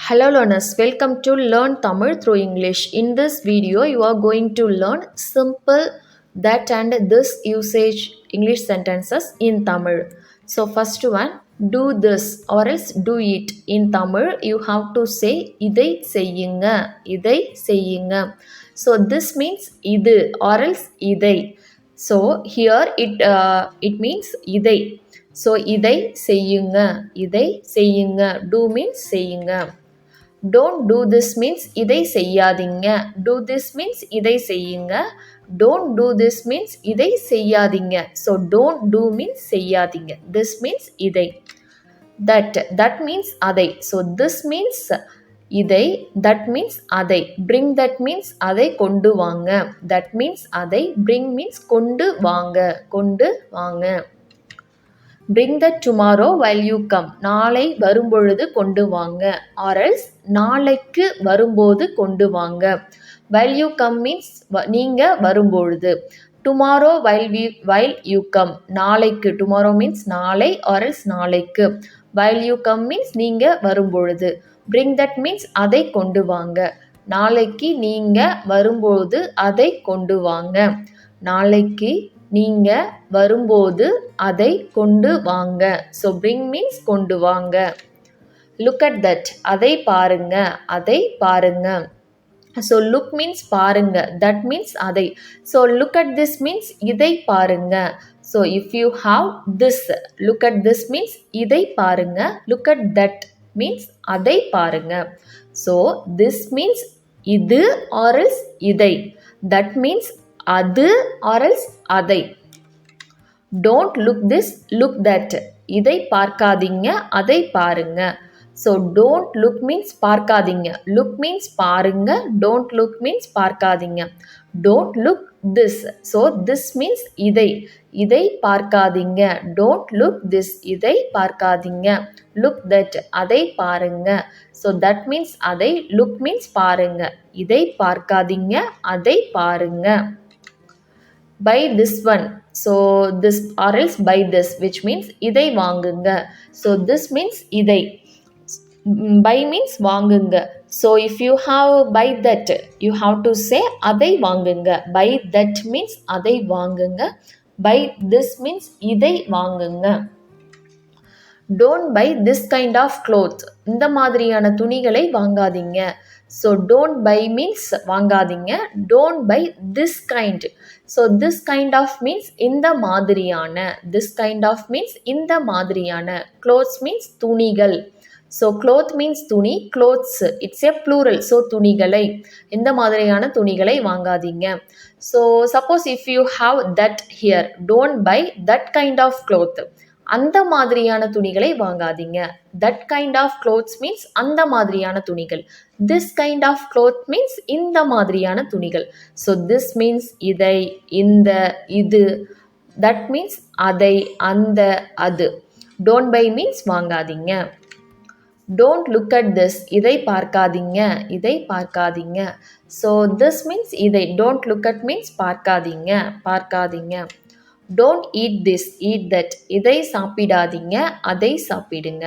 Hello learners, welcome to Learn Tamil through English. In this video, you are going to learn simple that and this usage English sentences in Tamil. So first one, do this or else do it. In Tamil, you have to say idai seyyunga, idai seyyunga. So this means idu or else idai. So here it means idai. So idai seyyunga, idai seyyunga. Do means seyyunga. Don't do this means இதை செய்யாதீங்க. Do this means இதை செய்யுங்க. Don't do this means இதை செய்யாதீங்க. So don't do means செய்யாதீங்க. This means இதை. That means அதை. So this means இதை. That means அதை. Bring that means அதை கொண்டு வாங்க. That means அதை. Bring means கொண்டு வாங்க. கொண்டு வாங்க. Bring that tomorrow while you come. நாளை வரும்பொழுது கொண்டு வாங்க. Or else நாளைக்கு வரும்போது கொண்டு வாங்க. While you come means நீங்க வரும்பொழுது. Tomorrow while you come. நாளைக்கு. Tomorrow means நாளை or else நாளைக்கு. While you come means நீங்க வரும்பொழுது. Bring that means அதை கொண்டு வாங்க. நாளைக்கு நீங்க வரும்போது அதை கொண்டு வாங்க. நாளைக்கு நீங்க வரும்போது அதை கொண்டு வாங்க. So bring means கொண்டு வாங்க. Look at that. அதை பாருங்க. அதை பாருங்க. So look means பாருங்க. That means அதை. So look at this means இதை பாருங்க. So if you have this, look at this means இதை பாருங்க. Look at that means அதை பாருங்க. So this means இது or else இதை. That means அது or else அதை. Don't look this, look that. இதை பார்க்காதீங்க, அதை பாருங்க. So don't look means பார்க்காதீங்க. Look means பாருங்க. Don't look means பார்க்காதீங்க. Don't look this. So this means இதை. இதை பார்க்காதீங்க. Don't look this. இதை பார்க்காதீங்க. Look that. அதை பாருங்க. So that means அதை. Look means பாருங்க. இதை பார்க்காதீங்க, அதை பாருங்க. Buy this one. So this or else buy this, which means இதை வாங்குங்க. So this means இதை. Buy means வாங்குங்க. So if you have buy that, you have to say அதை வாங்குங்க. Buy that means அதை வாங்குங்க. Buy this means இதை வாங்குங்க. Don't buy this kind of cloth. இந்த மாதிரியான துணிகளை வாங்காதீங்க. So don't buy means வாங்காதீங்க. Don't buy this kind. So this kind of means இந்த மாதிரியான. This kind of means இந்த மாதிரியான. Clothes means துணிகள். So cloth means துணி. Clothes it's a plural. So துணிகளை. இந்த மாதிரியான துணிகளை வாங்காதீங்க. So suppose if you have that here, don't buy that kind of cloth. அந்த மாதிரியான துணிகளை வாங்காதீங்க. That kind of clothes means அந்த மாதிரியான துணிகள். This kind of cloth means இந்த மாதிரியான துணிகள். So this means இதை, இந்த, இது. That means அதை, அந்த, அது. Don't buy means வாங்காதீங்க. Don't look at this. இதை பார்க்காதீங்க, இதை பார்க்காதீங்க. So this means இதை. Don't look at means பார்க்காதீங்க, பார்க்காதீங்க. Don't eat this, eat that. இதை சாப்பிடாதீங்க, அதை சாப்பிடுங்க.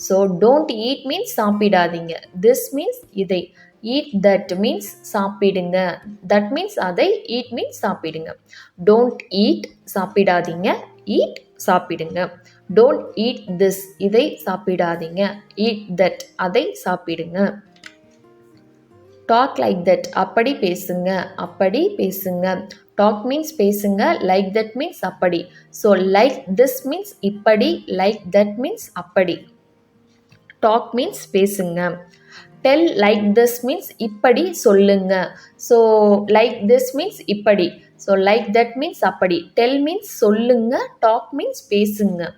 So don't eat means சாப்பிடாதீங்க. This means இதை. Eat that means சாப்பிடுங்க. That means அதை. Eat means சாப்பிடுங்க. Don't eat சாப்பிடாதீங்க. Eat சாப்பிடுங்க. Don't eat this. இதை சாப்பிடாதீங்க. Eat that. அதை சாப்பிடுங்க. Talk like that. அப்படி பேசுங்க, அப்படி பேசுங்க. Talk means பேசுங்க. Like that means அப்படி. So like this means இப்படி. Like that means அப்படி. Talk means பேசுங்க. Tell like this means இப்படி சொல்லுங்க. So like this means இப்படி. So like that means அப்படி. Tell means சொல்லுங்க. Talk means பேசுங்க.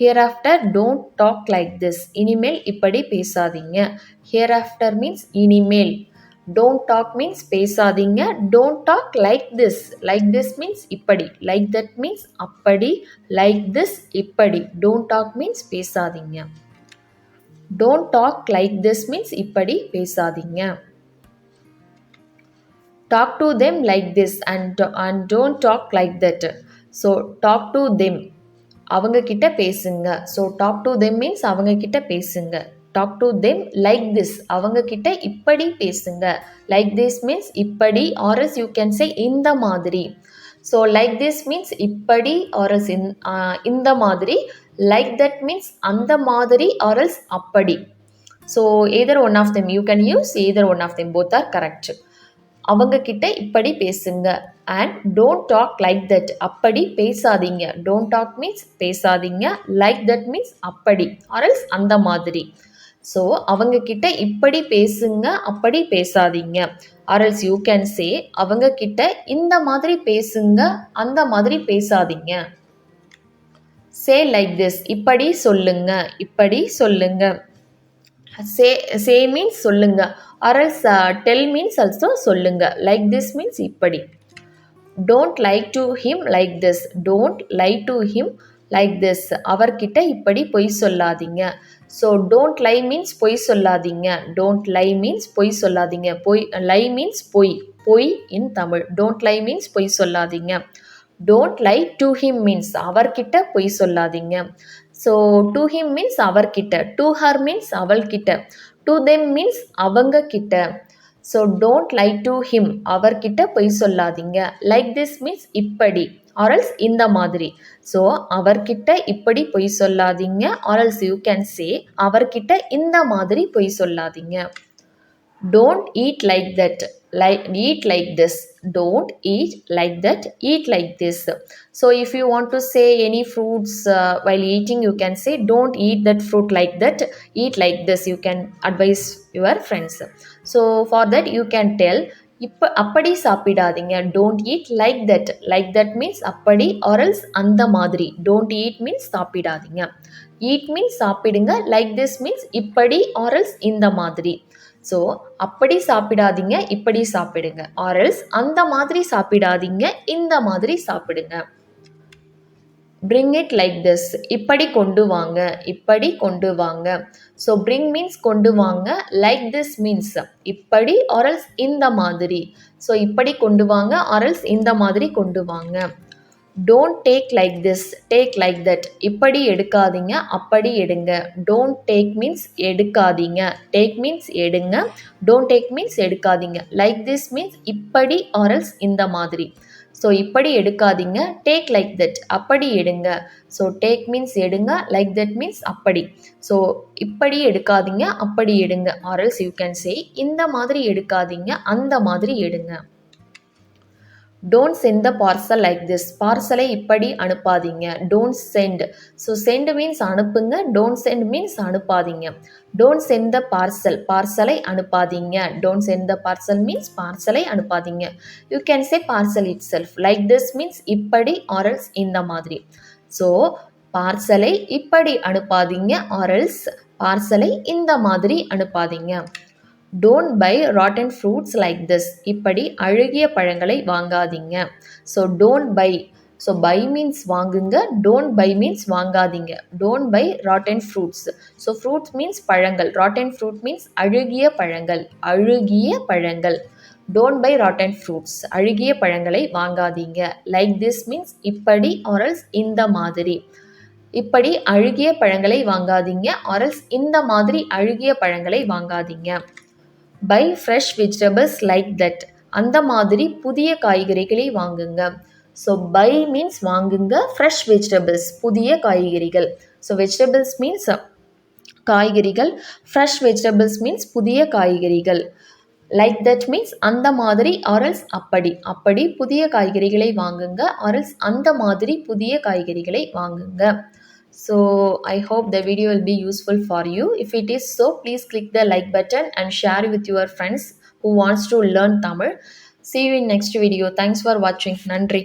Hereafter don't talk like this. இனிமேல் இப்படி பேசாதீங்க. Hereafter means இனிமேல். Don't talk means பேசாதீங்க. Don't talk like this. Like this means இப்படி. Like that means அப்படி. Like this இப்படி. Don't talk means பேசாதீங்க. Don't talk like this means இப்படி பேசாதீங்க. Talk to them like this and don't talk like that. So talk to them. அவங்க கிட்ட பேசுங்க. So talk to them means அவங்க கிட்ட பேசுங்க. Talk to them like this. அவங்க கிட்ட இப்படி பேசுங்க. லைக் திஸ் மீன்ஸ் இப்படி, or else you can say இந்த மாதிரி. ஸோ லைக் திஸ் மீன்ஸ் இப்படி, ஆர் எல்ஸ் இந்த மாதிரி. லைக் தட் மீன்ஸ் அந்த மாதிரி, ஆர் எல்ஸ் அப்படி. So either one of them you can use, either one of them, both are correct. அவங்க கிட்ட இப்படி பேசுங்க. And don't talk like that, அப்படி பேசாதீங்க. டோன்ட் டாக் மீன்ஸ் பேசாதீங்க. லைக் தட் மீன்ஸ் அப்படி, ஆர் எல்ஸ் அந்த மாதிரி. ஸோ அவங்க கிட்ட இப்படி பேசுங்க, அப்படி பேசாதீங்க. Or else you can say அவங்க கிட்ட இந்த மாதிரி பேசுங்க, அந்த மாதிரி பேசாதீங்க. சே லைக் திஸ், இப்படி சொல்லுங்க, இப்படி சொல்லுங்க. say means சொல்லுங்க, or else tell means also சொல்லுங்க. Like this means இப்படி. Don't lie to him like this. Don't lie to him like this. அவர்கிட்ட இப்படி பொய் சொல்லாதீங்க. So don't lie means பொய் சொல்லாதீங்க. Don't lie means பொய் சொல்லாதீங்க. lie means பொய். பொய் in Tamil. Don't lie means பொய் சொல்லாதீங்க. Don't lie to him means அவர்கிட்ட பொய் சொல்லாதீங்க. ஸோ to him means அவர்கிட்ட. To her means அவள்கிட்ட. To them means அவங்க கிட்ட. So don't lie to him, அவர்கிட்ட பொய் சொல்லாதீங்க. Like this means இப்படி, or else இந்த மாதிரி. ஸோ அவர்கிட்ட இப்படி பொய் சொல்லாதீங்க, or else you can say அவர்கிட்ட இந்த மாதிரி பொய் சொல்லாதீங்க. Don't eat like that. Eat like this. Don't eat like that. Eat like this. So if you want to say any fruits while eating, you can say don't eat that fruit like that. Eat like this. You can advise your friends. So for that you can tell இப்போ அப்படி சாப்பிடாதீங்க. Don't eat like that. Like that means அப்படி, or else அந்த மாதிரி. Don't eat means சாப்பிடாதீங்க. Eat means சாப்பிடுங்க. Like this means இப்படி, or else இந்த மாதிரி. ஸோ அப்படி சாப்பிடாதீங்க, இப்படி சாப்பிடுங்க. ஆர் எல்ஸ் அந்த மாதிரி சாப்பிடாதீங்க, இந்த மாதிரி சாப்பிடுங்க. bring it like this, இப்படி கொண்டு வாங்க, இப்படி கொண்டு வாங்க. ஸோ bring means கொண்டு வாங்க. like this means இப்படி, or else இந்த மாதிரி. ஸோ இப்படி கொண்டு வாங்க, or else இந்த மாதிரி கொண்டு வாங்க. Don't take like this, take like that. இப்படி எடுக்காதீங்க, அப்படி எடுங்க. Don't take means எடுக்காதீங்க. Take means எடுங்க. Don't take means எடுக்காதீங்க. Like this means இப்படி, or else இந்த மாதிரி. ஸோ இப்படி எடுக்காதீங்க. Take like that, அப்படி எடுங்க. ஸோ take means எடுங்க. Like that means அப்படி. ஸோ இப்படி எடுக்காதீங்க, அப்படி எடுங்க. or else you can say இந்த மாதிரி எடுக்காதீங்க, அந்த மாதிரி எடுங்க. Don't send the parcel like this. பார்சலை இப்படி அனுப்பாதீங்க. Don't send. So send means அனுப்புங்க. Don't send means அனுப்பாதீங்க. Don't send the parcel. பார்சலை அனுப்பாதீங்க. Don't send the parcel means பார்சலை அனுப்பாதீங்க. You can say parcel itself. Like this means இப்படி, or else இந்த மாதிரி. So பார்சலை இப்படி அனுப்பாதீங்க, or else பார்சலை இந்த மாதிரி அனுப்பாதீங்க. Don't buy rotten fruits like this. இப்படி அழுகிய பழங்களை வாங்காதீங்க. So don't buy. So buy means வாங்குங்க. Don't buy means வாங்காதீங்க. Don't buy rotten fruits. So fruits means பழங்கள். Rotten fruit means அழுகிய பழங்கள். அழுகிய பழங்கள். Don't buy rotten fruits. அழுகிய பழங்களை வாங்காதீங்க. Like this means இப்படி, or else இந்த மாதிரி. இப்படி அழுகிய பழங்களை வாங்காதீங்க, or else இந்த மாதிரி அழுகிய பழங்களை வாங்காதீங்க. Buy fresh vegetables like that. அந்த மாதிரி புதிய காய்கறிகளை வாங்குங்க. ஸோ buy means வாங்குங்க. Fresh vegetables புதிய காய்கறிகள். ஸோ vegetables means காய்கறிகள். Fresh vegetables means புதிய காய்கறிகள். Like that means அந்த மாதிரி, or else அப்படி. அப்படி புதிய காய்கறிகளை வாங்குங்க, or else அந்த மாதிரி புதிய காய்கறிகளை வாங்குங்க. So I hope the video will be useful for you. If it is so, please click the like button and share with your friends who wants to learn Tamil. See you in next video. Thanks for watching. Nandri.